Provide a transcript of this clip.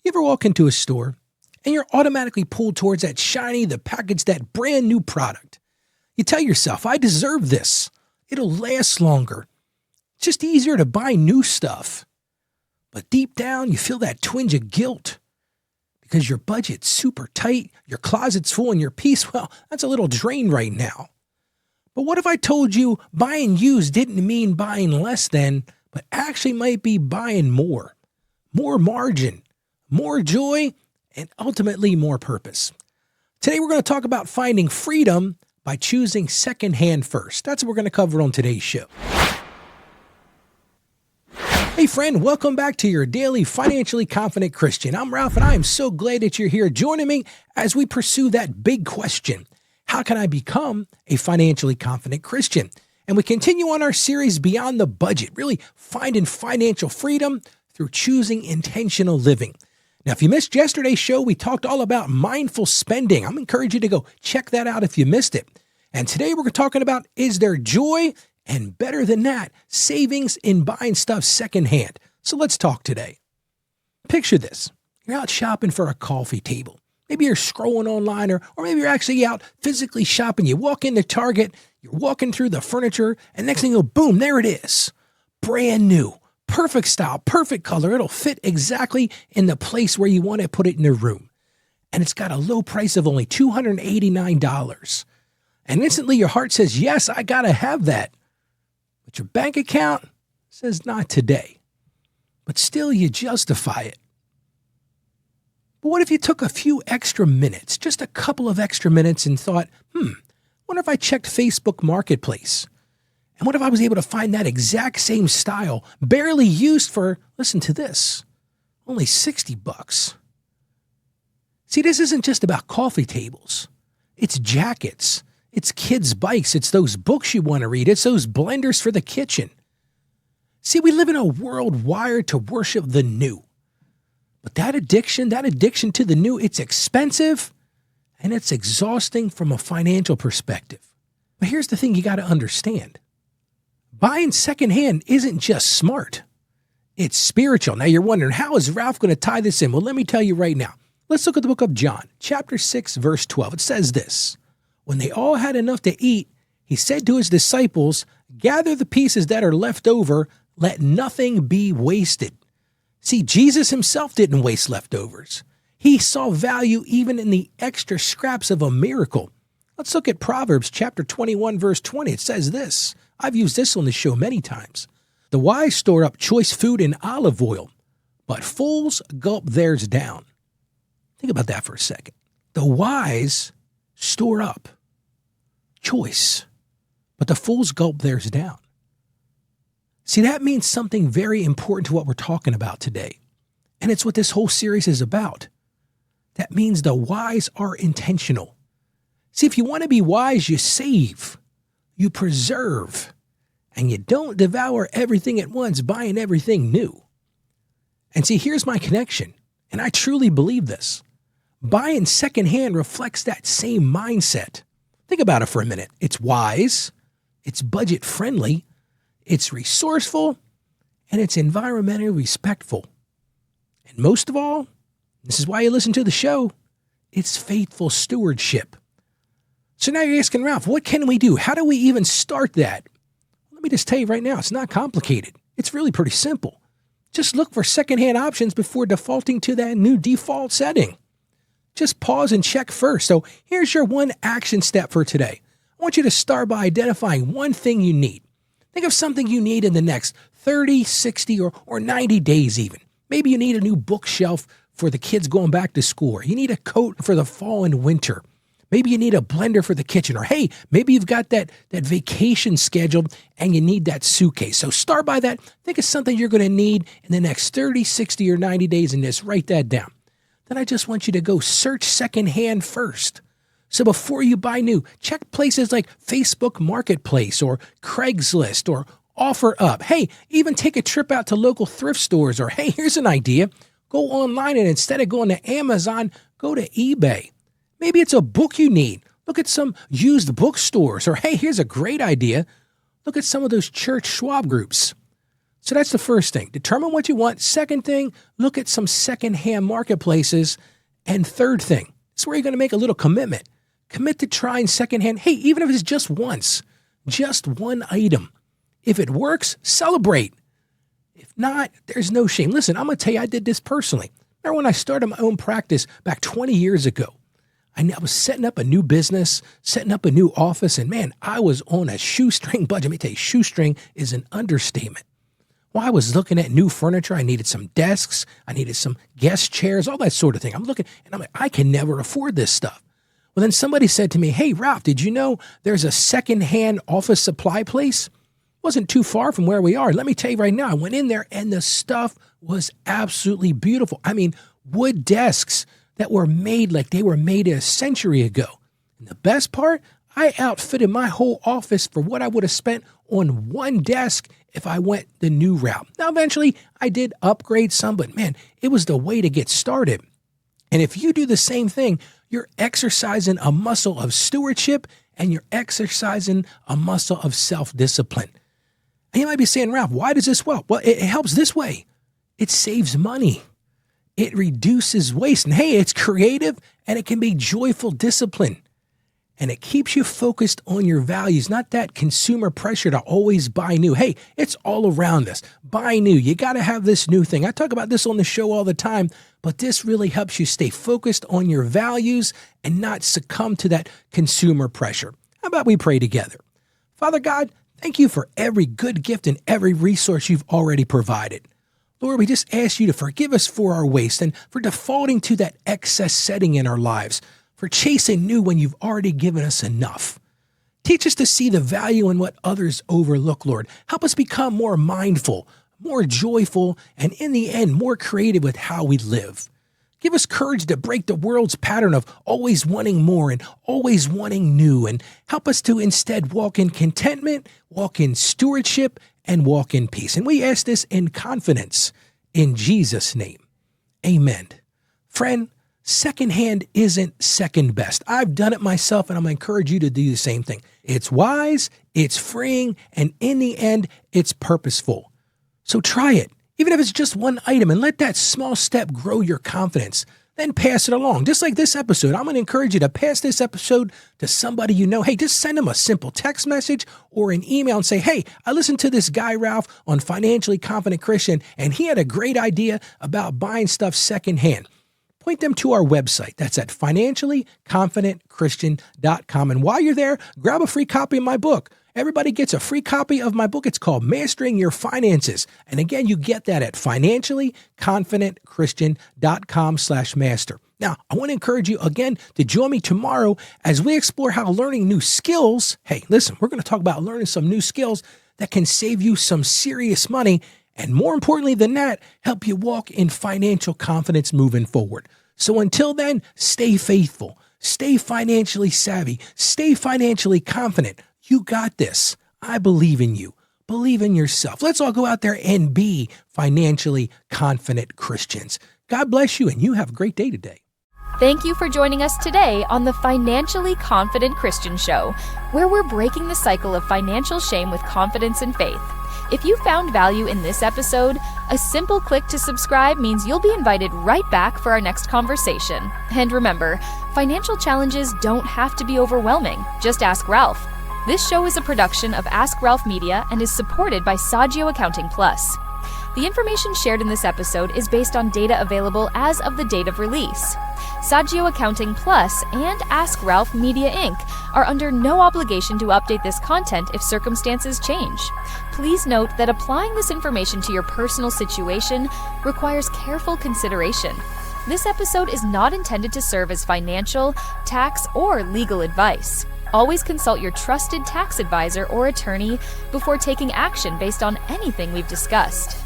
You ever walk into a store and you're automatically pulled towards that shiny, the package, that brand new product? You tell yourself, I deserve this. It'll last longer. It's just easier to buy new stuff. But deep down, you feel that twinge of guilt because your budget's super tight, your closet's full, and your peace, well, that's a little drained right now. But what if I told you buying used didn't mean buying less than, but actually might be buying more? More margin, more joy, and ultimately more purpose. Today we're going to talk about finding freedom by choosing secondhand first. That's what we're going to cover on today's show. Hey friend, welcome back to your daily Financially Confident Christian. I'm Ralph, and I am so glad that you're here joining me as we pursue that big question. How can I become a financially confident Christian? And we continue on our series Beyond the Budget, really finding financial freedom through choosing intentional living. Now, if you missed yesterday's show, we talked all about mindful spending. I'm encouraging you to go check that out if you missed it. And today we're talking about, is there joy? And better than that, savings in buying stuff secondhand. So let's talk today. Picture this. You're out shopping for a coffee table. Maybe you're scrolling online or maybe you're actually out physically shopping. You walk into Target, you're walking through the furniture, and next thing you know, boom, there it is. Brand new, perfect style, perfect color. It'll fit exactly in the place where you want to put it in the room. And it's got a low price of only $289. And instantly your heart says, yes, I got to have that. But your bank account says not today. But still you justify it. But what if you took a few extra minutes, just a couple of extra minutes, and thought, wonder if I checked Facebook Marketplace? And what if I was able to find that exact same style, barely used for, listen to this, only $60? See, this isn't just about coffee tables. It's jackets. It's kids' bikes. It's those books you want to read. It's those blenders for the kitchen. See, we live in a world wired to worship the new. But that addiction to the new, it's expensive and it's exhausting from a financial perspective. But here's the thing you got to understand. Buying secondhand isn't just smart. It's spiritual. Now you're wondering, how is Ralph going to tie this in? Well, let me tell you right now. Let's look at the book of John, chapter 6, verse 12. It says this. When they all had enough to eat, he said to his disciples, gather the pieces that are left over, let nothing be wasted. See, Jesus himself didn't waste leftovers. He saw value even in the extra scraps of a miracle. Let's look at Proverbs chapter 21, verse 20. It says this. I've used this on the show many times. The wise store up choice food and olive oil, but fools gulp theirs down. Think about that for a second. The wise store up choice, but the fools gulp theirs down. See, that means something very important to what we're talking about today. And it's what this whole series is about. That means the wise are intentional. See, if you want to be wise, you save, you preserve, and you don't devour everything at once, buying everything new. And see, here's my connection, and I truly believe this. Buying secondhand reflects that same mindset. Think about it for a minute. It's wise, it's budget friendly, it's resourceful, and it's environmentally respectful. And most of all, this is why you listen to the show, it's faithful stewardship. So now you're asking, Ralph, what can we do? How do we even start that? Let me just tell you right now, it's not complicated. It's really pretty simple. Just look for secondhand options before defaulting to that new default setting. Just pause and check first. So here's your one action step for today. I want you to start by identifying one thing you need. Think of something you need in the next 30, 60, or 90 days even. Maybe you need a new bookshelf for the kids going back to school. Or you need a coat for the fall and winter. Maybe you need a blender for the kitchen. Or hey, maybe you've got that vacation scheduled and you need that suitcase. So start by that. Think of something you're going to need in the next 30, 60, or 90 days and just write that down. Then I just want you to go search secondhand first. So before you buy new, check places like Facebook Marketplace or Craigslist or OfferUp. Hey, even take a trip out to local thrift stores. Or hey, here's an idea. Go online and instead of going to Amazon, go to eBay. Maybe it's a book you need. Look at some used bookstores. Or hey, here's a great idea. Look at some of those church Schwab groups. So that's the first thing. Determine what you want. Second thing, look at some secondhand marketplaces. And third thing, this is where you're going to make a little commitment. Commit to trying secondhand. Hey, even if it's just once, just one item. If it works, celebrate. If not, there's no shame. Listen, I'm going to tell you, I did this personally. Remember when I started my own practice back 20 years ago? I was setting up a new business, setting up a new office, and man, I was on a shoestring budget. Let me tell you, shoestring is an understatement. Well, I was looking at new furniture. I needed some desks. I needed some guest chairs, all that sort of thing. I'm looking, and I'm like, I can never afford this stuff. Well, then somebody said to me, hey, Ralph, did you know there's a secondhand office supply place? Wasn't too far from where we are. Let me tell you right now, I went in there and the stuff was absolutely beautiful. I mean, wood desks that were made like they were made a century ago. And the best part, I outfitted my whole office for what I would have spent on one desk if I went the new route. Now, eventually, I did upgrade some, but man, it was the way to get started. And if you do the same thing, you're exercising a muscle of stewardship and you're exercising a muscle of self-discipline. And you might be saying, Ralph, why does this help? Well, it helps this way. It saves money. It reduces waste. And hey, it's creative and it can be joyful discipline. And it keeps you focused on your values, not that consumer pressure to always buy new. Hey, it's all around us. Buy new. You got to have this new thing. I talk about this on the show all the time, but this really helps you stay focused on your values and not succumb to that consumer pressure. How about we pray together? Father God, thank you for every good gift and every resource you've already provided. Lord, we just ask you to forgive us for our waste and for defaulting to that excess setting in our lives, for chasing new when you've already given us enough. Teach us to see the value in what others overlook, Lord. Help us become more mindful, more joyful, and in the end, more creative with how we live. Give us courage to break the world's pattern of always wanting more and always wanting new, and help us to instead walk in contentment, walk in stewardship, and walk in peace. And we ask this in confidence in Jesus' name. Amen. Friend, secondhand isn't second best. I've done it myself, and I'm going to encourage you to do the same thing. It's wise, it's freeing, and in the end, it's purposeful. So try it, even if it's just one item, and let that small step grow your confidence. Then pass it along. Just like this episode, I'm going to encourage you to pass this episode to somebody you know. Hey, just send them a simple text message or an email and say, hey, I listened to this guy, Ralph, on Financially Confident Christian, and he had a great idea about buying stuff secondhand. Point them to our website. That's at financiallyconfidentchristian.com. And while you're there, grab a free copy of my book. Everybody gets a free copy of my book. It's called Mastering Your Finances. And again, you get that at financiallyconfidentchristian.com/master. Now, I want to encourage you again to join me tomorrow as we explore how learning new skills. Hey, listen, we're going to talk about learning some new skills that can save you some serious money. And more importantly than that, help you walk in financial confidence moving forward. So until then, stay faithful, stay financially savvy, stay financially confident. You got this. I believe in you. Believe in yourself. Let's all go out there and be financially confident Christians. God bless you, and you have a great day today. Thank you for joining us today on the Financially Confident Christian Show, where we're breaking the cycle of financial shame with confidence and faith. If you found value in this episode, a simple click to subscribe means you'll be invited right back for our next conversation. And remember, financial challenges don't have to be overwhelming. Just ask Ralph. This show is a production of Ask Ralph Media and is supported by Saggio Accounting Plus. The information shared in this episode is based on data available as of the date of release. Saggio Accounting Plus and Ask Ralph Media Inc. are under no obligation to update this content if circumstances change. Please note that applying this information to your personal situation requires careful consideration. This episode is not intended to serve as financial, tax, or legal advice. Always consult your trusted tax advisor or attorney before taking action based on anything we've discussed.